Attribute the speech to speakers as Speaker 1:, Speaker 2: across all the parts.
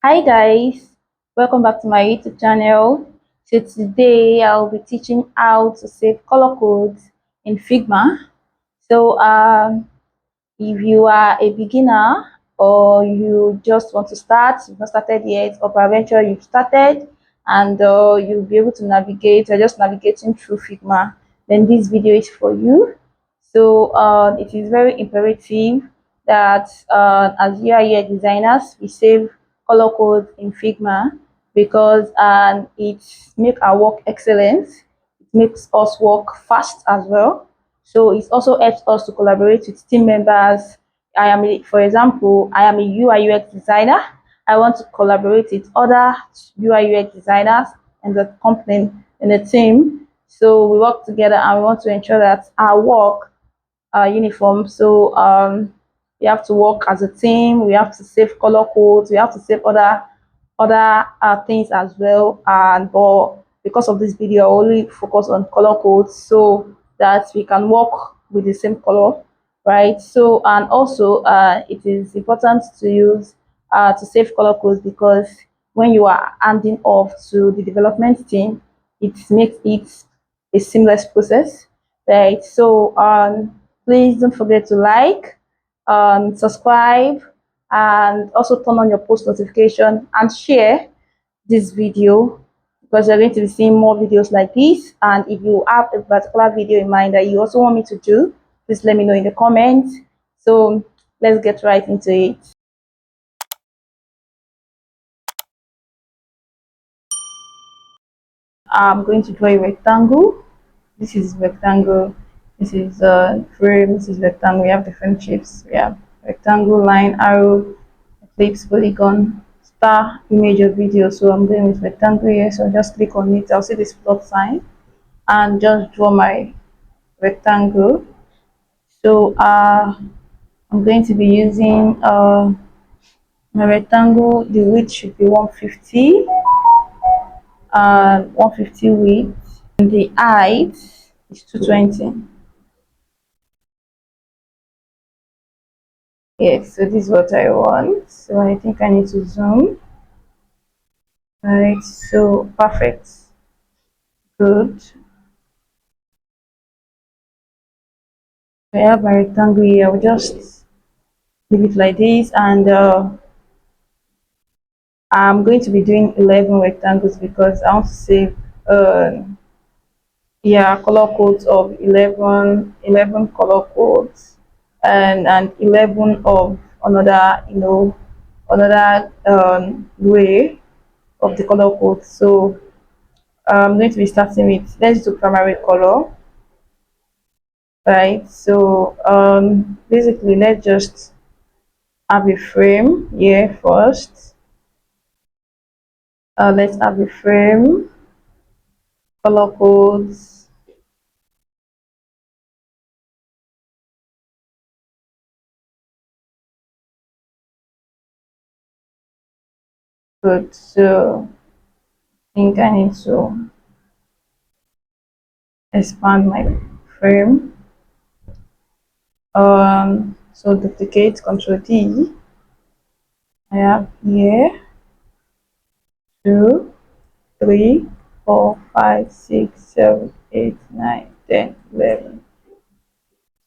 Speaker 1: Hi guys, welcome back to my YouTube channel. So today I'll be teaching how to save color codes in Figma. So if you are a beginner or you just want to start, you've not started yet, or peradventure you've started and you'll be able to navigate or just navigating through Figma, then this video is for you. So it is very imperative that as UI designers, we save color codes in Figma because it makes our work excellent. It makes us work fast as well. So it also helps us to collaborate with team members. For example, I am a UI UX designer. I want to collaborate with other UI UX designers in the company, in the team. So we work together and we want to ensure that our work uniform. So we have to work as a team. We have to save color codes. We have to save other things as well. And but because of this video, I only focus on color codes so that we can work with the same color, right? So and also it is important to use to save color codes because when you are handing off to the development team, it makes it a seamless process, right? So please don't forget to like, subscribe, and also turn on your post notification and share this video because you're going to be seeing more videos like this. And if you have a particular video in mind that you also want me to do, please let me know in the comments. So let's get right into it. I'm going to draw a rectangle. This is rectangle. This is frame. This is rectangle. We have different shapes. We have rectangle, line, arrow, ellipse, polygon, star, image or video. So I'm going with rectangle here. So just click on it. I'll see this plus sign and just draw my rectangle. So I'm going to be using my rectangle. The width should be 150. 150 width. And the height is 220. Yes, so this is what I want. So I think I need to zoom. Right, so perfect. Good. I have my rectangle here. I'll just leave it like this, and I'm going to be doing 11 rectangles because I want to save yeah, color codes of 11 color codes, and 11 of another, another way of the color code. So I'm going to be starting with, let's do primary color, right? So basically let's just have a frame here first. Let's have a frame, color codes. Good. So I think I need to expand my frame. So duplicate, Control D. I have here 2, 3, 4, 5, 6, 7, 8, 9, 10, 11.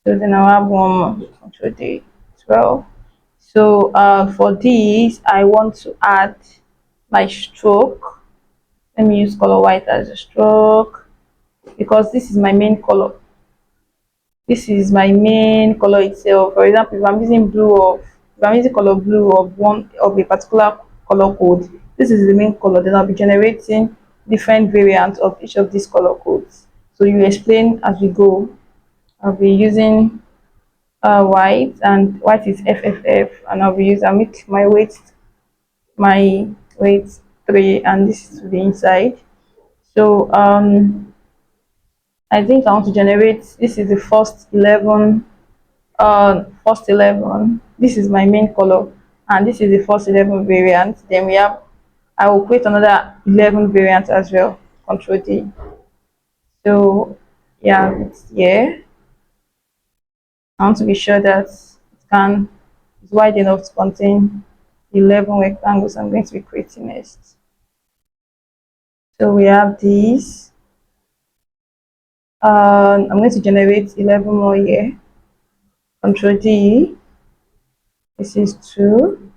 Speaker 1: So then I have one more, Control D, 12. So for this, I want to add my stroke. Let me use color white as a stroke because this is my main color. This is my main color itself. For example, if I'm using color blue of a particular color code, this is the main color. Then I'll be generating different variants of each of these color codes. So you explain as we go. I'll be using white, and white is FFF, and I'll make my weight 3, and this is to the inside. So I think I want to generate, this is the first 11. This is my main color, and this is the first 11 variant. Then I will create another 11 variants as well. Control D. So yeah, it's here. I want to be sure that it's wide enough to contain 11 rectangles I'm going to be creating next. So we have these. I'm going to generate 11 more here. Control D. This is 2,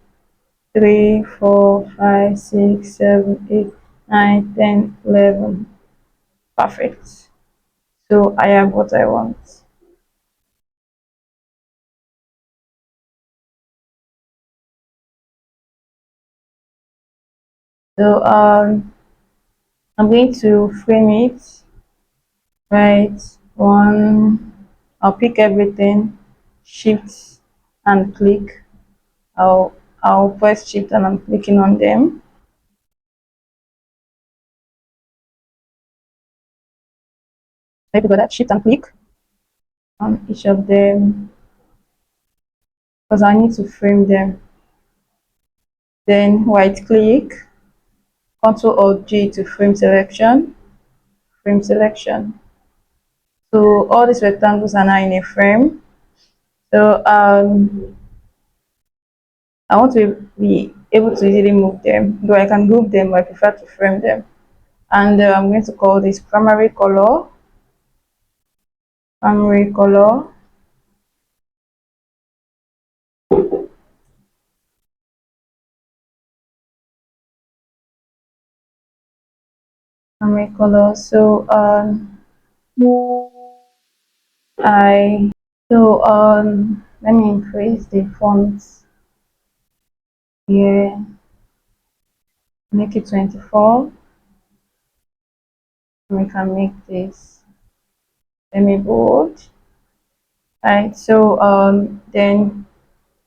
Speaker 1: 3, 4, 5, 6, 7, 8, 9, 10, 11. Perfect. So I have what I want. So I'm going to frame it. Right. One. I'll pick everything. Shift and click. I'll press shift and I'm clicking on them. Maybe go that shift and click on each of them because I need to frame them. Then right click, Ctrl Alt G to frame selection, frame selection. So all these rectangles are now in a frame. So I want to be able to easily move them, though I can group them, but I prefer to frame them. And I'm going to call this primary color, primary color. Primary color. So I let me increase the fonts here, make it 24. We can make this semi bold. Right, so then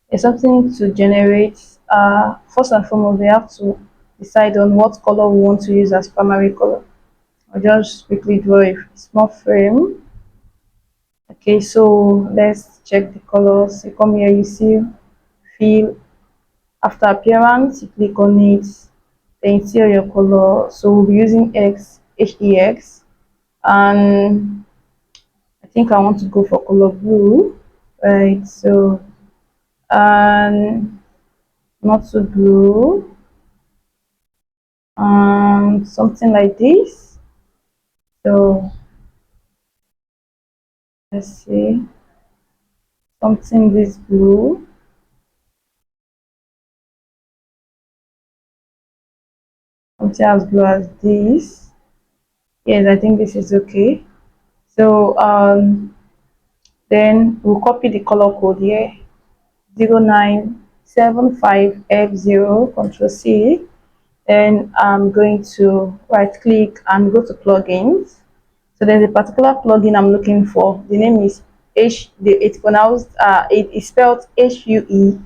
Speaker 1: it's something to generate. First and foremost, we have to decide on what color we want to use as primary color. I'll just quickly draw a small frame. Okay, so let's check the colors. You come here, you see fill. After appearance, you click on it, the interior color. So we'll be using HEX, and I think I want to go for color blue, right? So, not so blue, something like this. So let's see, something this blue, something as blue as this. Yes, I think this is okay. So then we'll copy the color code here, 0975F0, Control C. Then I'm going to right click and go to plugins. So there's a particular plugin I'm looking for. The name is it's pronounced it is spelled HUE.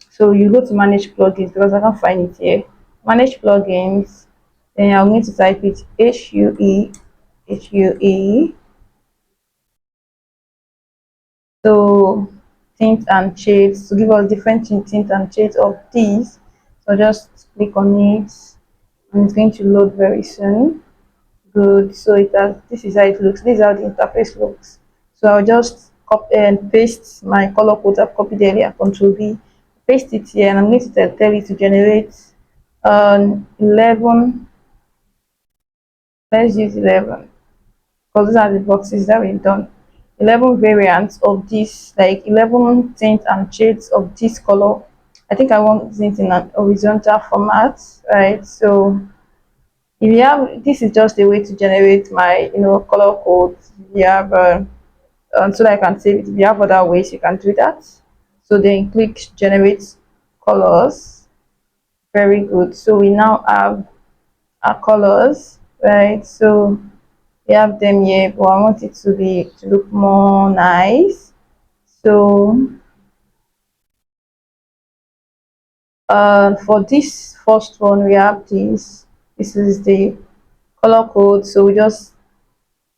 Speaker 1: So you go to manage plugins because I can't find it here. Manage plugins. Then I'm going to type it HUE. So tint and shades to give us different tint and shades of these. So just click on it and it's going to load very soon. Good. So this is how it looks. This is how the interface looks. So I'll just copy and paste my color code I've copied earlier, Control V, paste it here, and I'm going to tell it to generate 11. Let's use 11 because these are the boxes that we've done. 11 variants of this, like 11 tints and shades of this color. I think I want it in an horizontal format, right? So if you have, this is just a way to generate my color codes. If you have so that I can save it. If you have other ways you can do that, so then click generate colors. Very good. So we now have our colors, right? So we have them here, but I want it to look more nice. So for this first one we have this is the color code. So we just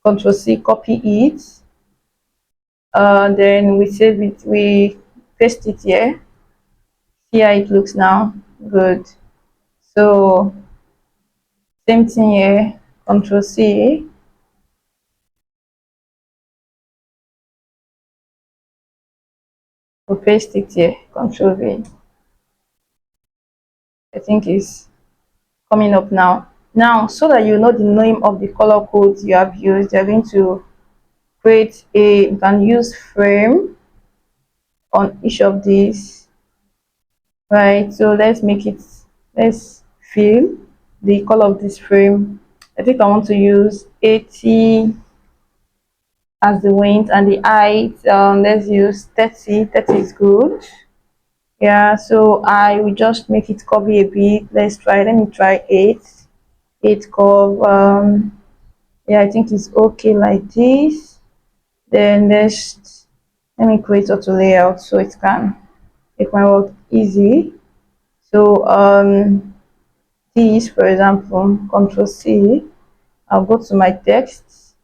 Speaker 1: Control C, copy it, then we save it, we paste it here. See how it looks now. Good. So same thing here, Control C, we paste it here, Control V. I think is coming up now. Now, so that you know the name of the color codes you have used, you're going to create a, you can use frame on each of these, right? So let's make it, let's fill the color of this frame. I think I want to use 80 as the width, and the height, let's use 30. 30 is good. Yeah, so I will just make it curvy a bit. Let me try 8 curve. Yeah, I think it's okay like this. Then let me create auto layout so it can make my work easy. So this, for example, Control C, I'll go to my text,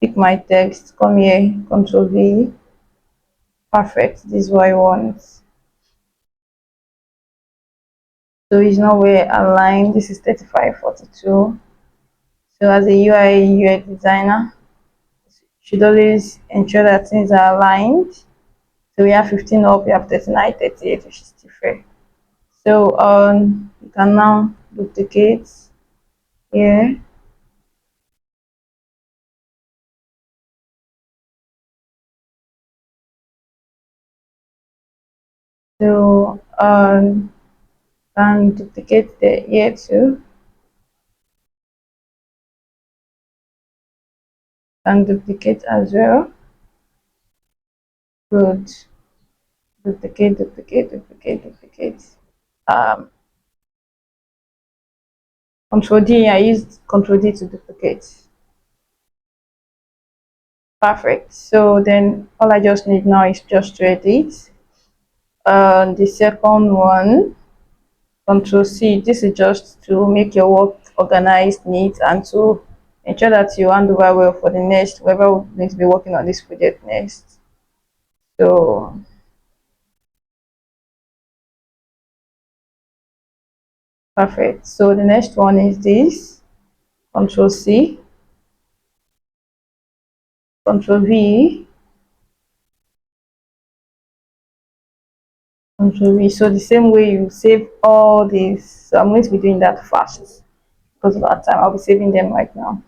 Speaker 1: pick my text, come here, Control V. Perfect, this is what I want. So it's nowhere aligned. This is 3542. So as a UI UX designer, should always ensure that things are aligned. So we have 15 up, we have 39, 38, which is still fair. So you can now duplicate here. So can duplicate the here too. Can duplicate as well. Good. Duplicate, duplicate, duplicate, duplicate. Um, Control D. I used Control D to duplicate. Perfect. So then all I just need now is just to edit. The second one, Control C. This is just to make your work organized, neat, and to ensure that you hand over well for the next, whoever needs to be working on this project next. So perfect. So the next one is this. Control C, Control V, Control V. So the same way you save all these. So I'm going to be doing that fast because of our time. I'll be saving them right now.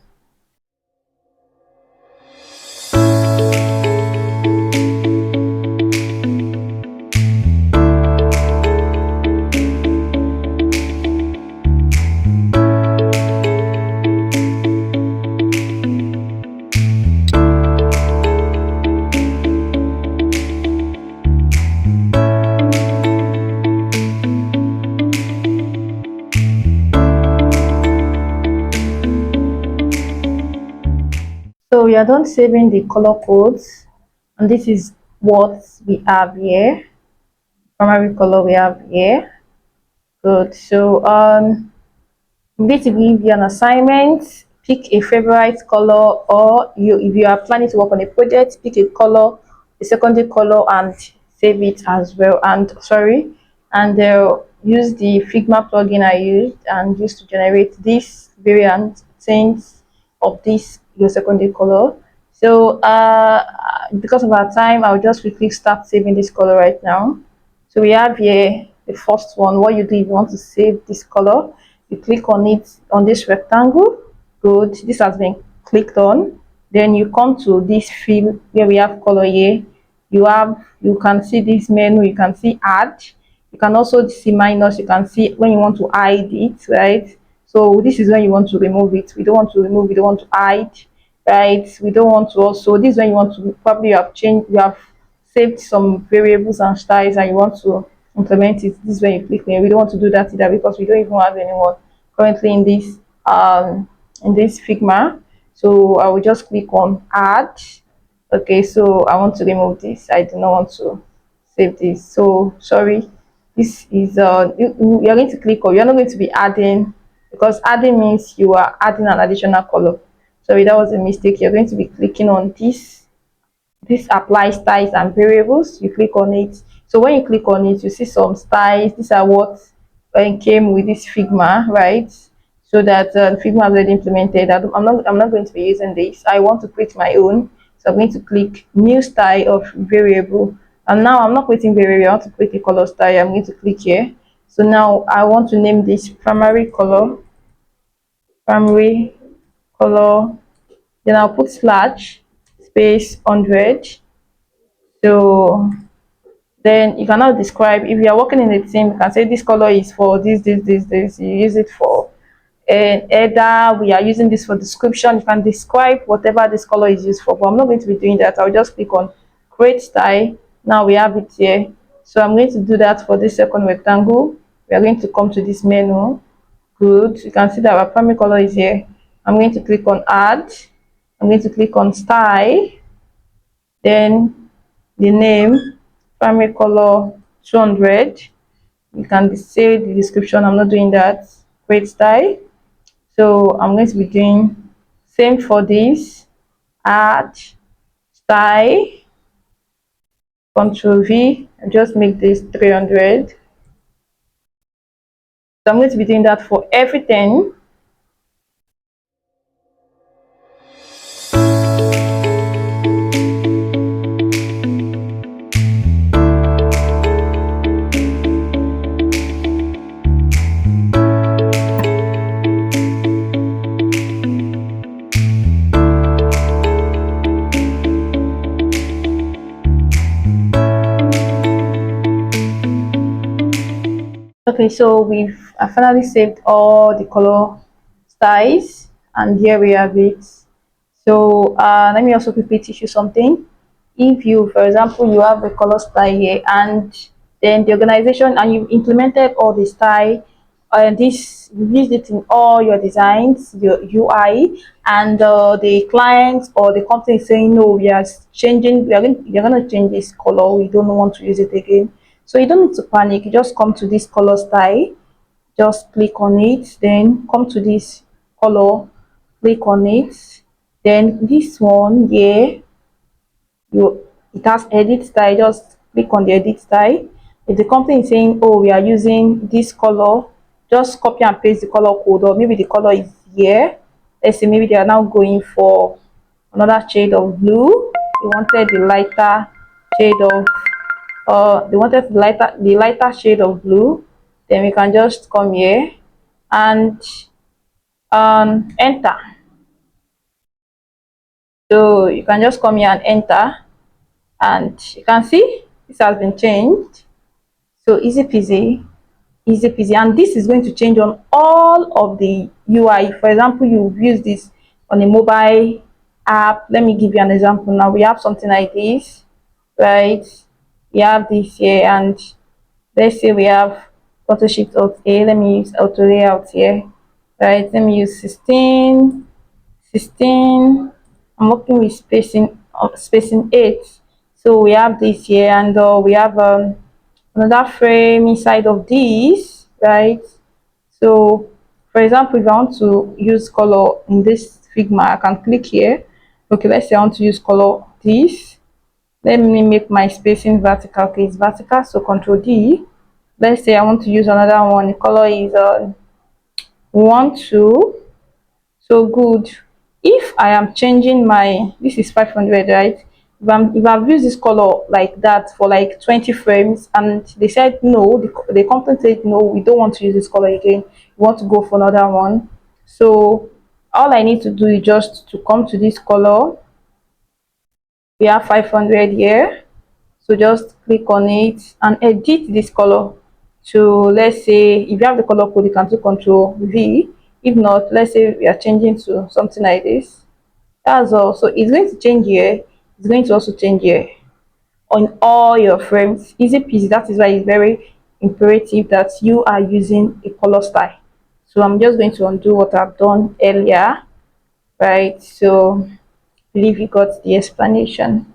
Speaker 1: So we are done saving the color codes, and this is what we have here. Primary color we have here. Good. So I'm going to give you an assignment. Pick a favorite color, or if you are planning to work on a project, pick a color, a secondary color, and save it as well. And sorry, and use the Figma plugin I used and used to generate this variant things of this your secondary color. So because of our time, I'll just quickly start saving this color right now. So we have here the first one. What you do if you want to save this color, you click on it on this rectangle. Good. This has been clicked on. Then you come to this field where we have color here. You can see this menu, you can see add. You can also see minus, you can see when you want to hide it, right? So this is when you want to remove it. We don't want to remove, we don't want to hide, right? We don't want to also, this is when you want to, probably you have saved some variables and styles and you want to implement it. This is when you click here. We don't want to do that either because we don't even have anyone currently in this Figma. So I will just click on add. Okay, so I want to remove this. I do not want to save this. So sorry, this is you're going to click on, you're not going to be adding, because adding means you are adding an additional color. Sorry, that was a mistake. You're going to be clicking on this apply styles and variables. You click on it. So when you click on it, you see some styles. These are what came with this Figma, right? So that Figma has already implemented. I'm not going to be using this. I want to create my own. So I'm going to click new style of variable. And now I'm not creating variable. I want to create a color style. I'm going to click here. So now I want to name this primary color. Then I'll put slash space 100. So then you cannot describe, if you are working in a team, you can say this color is for this. You use it for header. We are using this for description. You can describe whatever this color is used for, but I'm not going to be doing that. I'll just click on create style. Now we have it here. So I'm going to do that for this second rectangle. We are going to come to this menu. Good. You can see that our primary color is here. I'm going to click on add. I'm going to click on style. Then the name primary color 200. You can say the description. I'm not doing that. Create style. So I'm going to be doing same for this. Add style. Control V. And just make this 300. So I'm going to be doing that for everything. Okay, so I finally saved all the color styles, and here we have it. So let me also quickly teach you something. If you, for example, you have a color style here, and then the organization, and you've implemented all the style, and this you used it in all your designs, your UI, and the client or the company is saying no, we are changing, you're going to change this color, we don't want to use it again. So you don't need to panic. You just come to this color style, just click on it, then come to this color, click on it, then this one here, it has edit style. Just click on the edit style. If the company is saying, oh, we are using this color, just copy and paste the color code, or maybe the color is here. Let's say maybe they are now going for another shade of blue. They wanted the lighter shade of they wanted the lighter shade of blue. Then we can just come here and enter. So you can just come here and enter, and you can see this has been changed. So easy peasy, easy peasy. And this is going to change on all of the UI. For example, you've used this on a mobile app. Let me give you an example. Now we have something like this, right? We have this here, and let's say we have photo sheet of A. Let me use auto layout here, right? Let me use 16. I'm working with spacing 8. So we have this here, and we have another frame inside of this, right? So for example, if I want to use color in this Figma, I can click here. Okay, let's say I want to use color this. Let me make my spacing vertical. Okay, it's vertical, so Control D. Let's say I want to use another one. The color is 1 2. So good. If I am changing my, this is 500, right? If I've used this color like that for like 20 frames, and they said no, the company said no, we don't want to use this color again, we want to go for another one. So all I need to do is just to come to this color. We have 500 here, so just click on it and edit this color. So let's say if you have the color code, you can do Control V. If not, let's say we are changing to something like this. That's all. So it's going to change here. It's going to also change here on all your frames. Easy peasy. That is why it's very imperative that you are using a color style. So I'm just going to undo what I've done earlier, right? So I believe you got the explanation.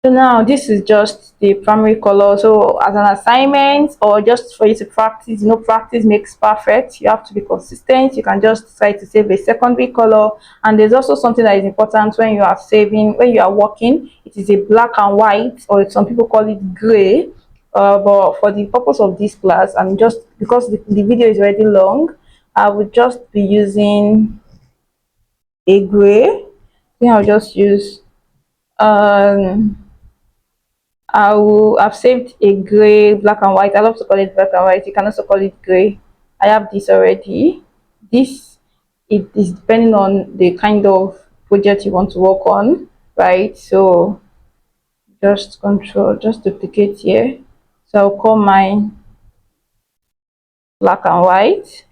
Speaker 1: So now this is just the primary color. So as an assignment or just for you to practice, practice makes perfect. You have to be consistent. You can just decide to save a secondary color. And there's also something that is important when you are saving, when you are working. It is a black and white, or some people call it gray. But for the purpose of this class, and just because the video is already long, I would just be using a gray. Then I'll just use I've saved a gray, black and white. I love to call it black and white. You can also call it gray. I have this already. This, it is depending on the kind of project you want to work on, right? So just duplicate here. So I'll call mine black and white.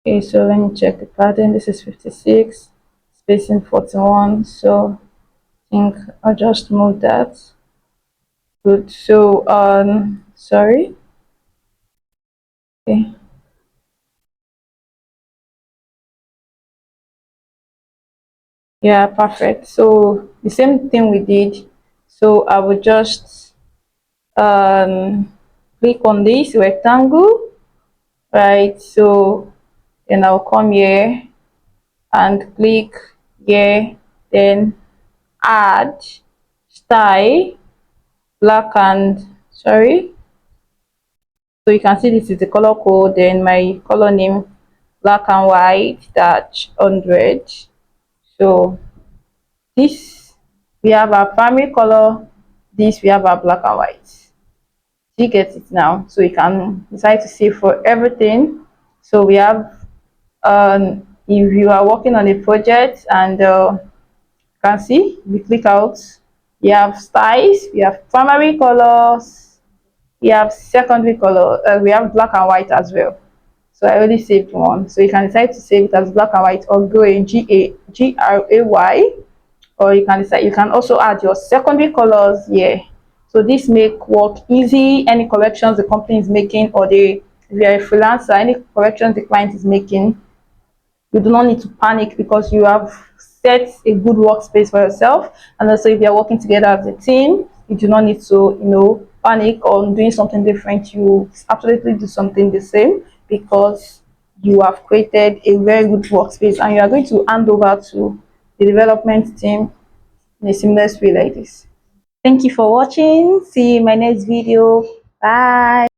Speaker 1: Okay, so let me check the pattern. This is 56, spacing 41. So I think I'll just move that. Good. So sorry. Okay. Yeah, perfect. So the same thing we did. So I will just um click on this rectangle, right? So then I'll come here and click here, then add style, black and sorry. So you can see this is the color code, then my color name black and white dash 100. So this, we have our primary color, this we have our black and white. You get it now. So you can decide to save for everything. So we have if you are working on a project and you can see, we click out, we have styles, we have primary colors, we have secondary color, we have black and white as well. So I already saved one. So you can decide to save it as black and white or gray, GRAY, or you can decide, you can also add your secondary colors here. So this make work easy. Any corrections the company is making, or if you're a freelancer, any corrections the client is making, you do not need to panic because you have set a good workspace for yourself. And also if you're working together as a team, you do not need to panic on doing something different. You absolutely do something the same because you have created a very good workspace and you are going to hand over to the development team in a seamless way like this. Thank you for watching. See you in my next video. Bye.